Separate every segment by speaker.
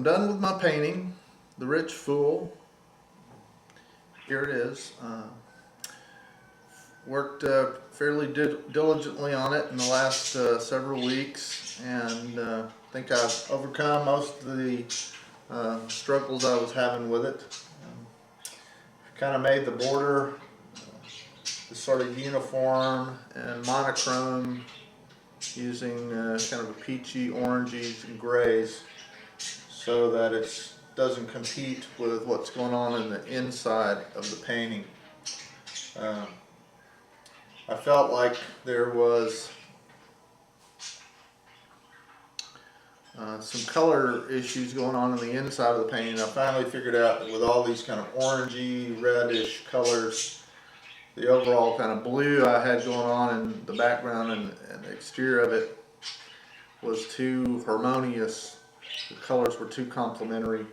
Speaker 1: I'm done with my painting, The Rich Fool. Here it is. Worked fairly diligently on it in the last several weeks, and think I've overcome most of the struggles I was having with it. Kind of made the border this sort of uniform and monochrome using kind of a peachy, oranges, and grays, so that it doesn't compete with what's going on in the inside of the painting. I felt like there was some color issues going on the inside of the painting. I finally figured out that with all these kind of orangey, reddish colors, the overall kind of blue I had going on in the background and the exterior of it was too harmonious. The colors were too complementary.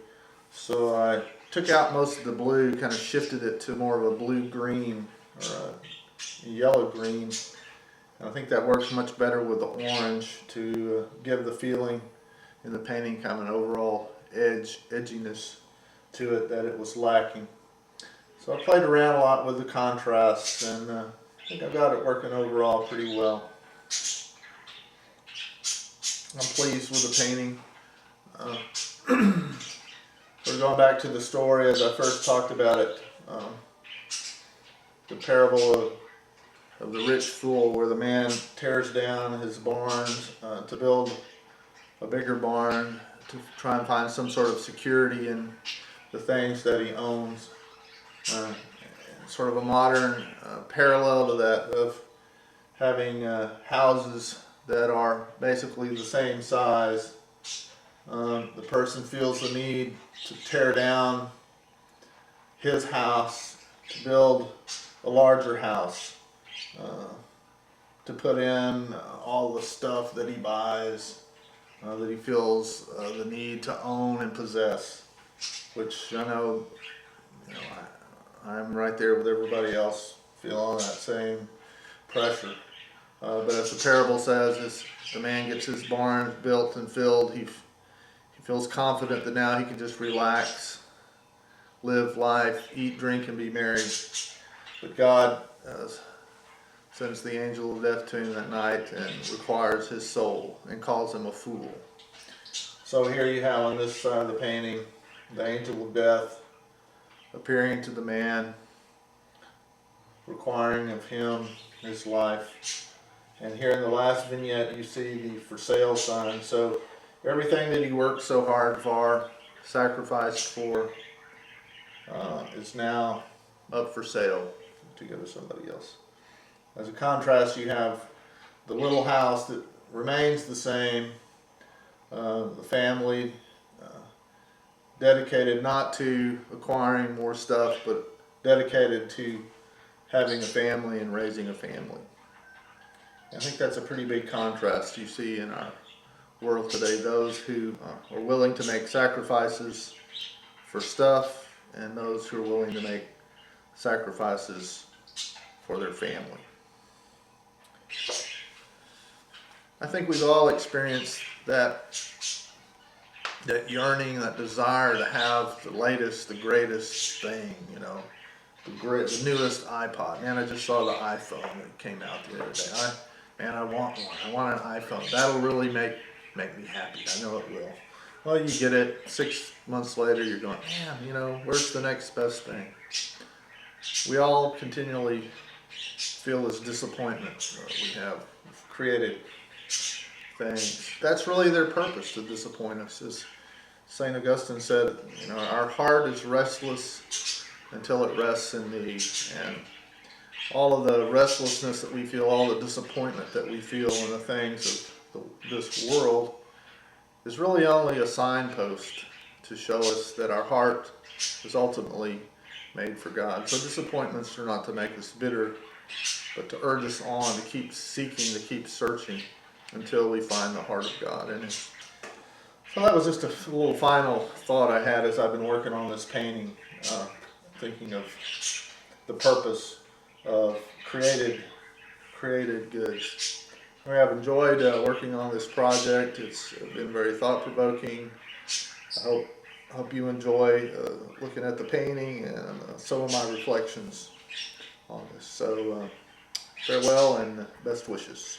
Speaker 1: So I took out most of the blue, kind of shifted it to more of a blue-green or a yellow-green. I think that works much better with the orange to give the feeling in the painting, kind of an overall edginess to it that it was lacking. So I played around a lot with the contrast, and I think I got it working overall pretty well. I'm pleased with the painting. We're going back to the story as I first talked about it, the parable of the rich fool, where the man tears down his barns to build a bigger barn to try and find some sort of security in the things that he owns. Sort of a modern parallel to that, of having houses that are basically the same size. The person feels the need to tear down his house to build a larger house, to put in all the stuff that he buys, that he feels the need to own and possess, which I know, I'm right there with everybody else feeling that same pressure. But as the parable says, as the man gets his barns built and filled, he feels confident that now he can just relax, live life, eat, drink, and be merry. But God sends the angel of death to him that night and requires his soul and calls him a fool. So here you have on this side of the painting the angel of death appearing to the man, requiring of him his life. And here in the last vignette you see the for sale sign. So everything that he worked so hard for, sacrificed for, is now up for sale to go to somebody else. As a contrast, you have the little house that remains the same, the family dedicated not to acquiring more stuff, but dedicated to having a family and raising a family. I think that's a pretty big contrast you see in our world today. Those who are willing to make sacrifices for stuff, and those who are willing to make sacrifices for their family. I think we've all experienced that yearning, that desire to have the latest, the greatest thing, the newest iPod. Man, I just saw the iPhone that came out the other day. I want one. I want an iPhone. That'll really make me happy. I know it will. Well, you get it 6 months later, you're going, man, where's the next best thing? We all continually feel this disappointment. We have created things. That's really their purpose, to disappoint us. As St. Augustine said, our heart is restless until it rests in thee. And all of the restlessness that we feel, all the disappointment that we feel in the things of this world is really only a signpost to show us that our heart is ultimately made for God. So disappointments are not to make us bitter, but to urge us on to keep seeking, to keep searching until we find the heart of God in it. So that was just a little final thought I had as I've been working on this painting, thinking of the purpose of created goods. I've enjoyed working on this project. It's been very thought-provoking. I hope you enjoy looking at the painting and some of my reflections on this. So farewell and best wishes.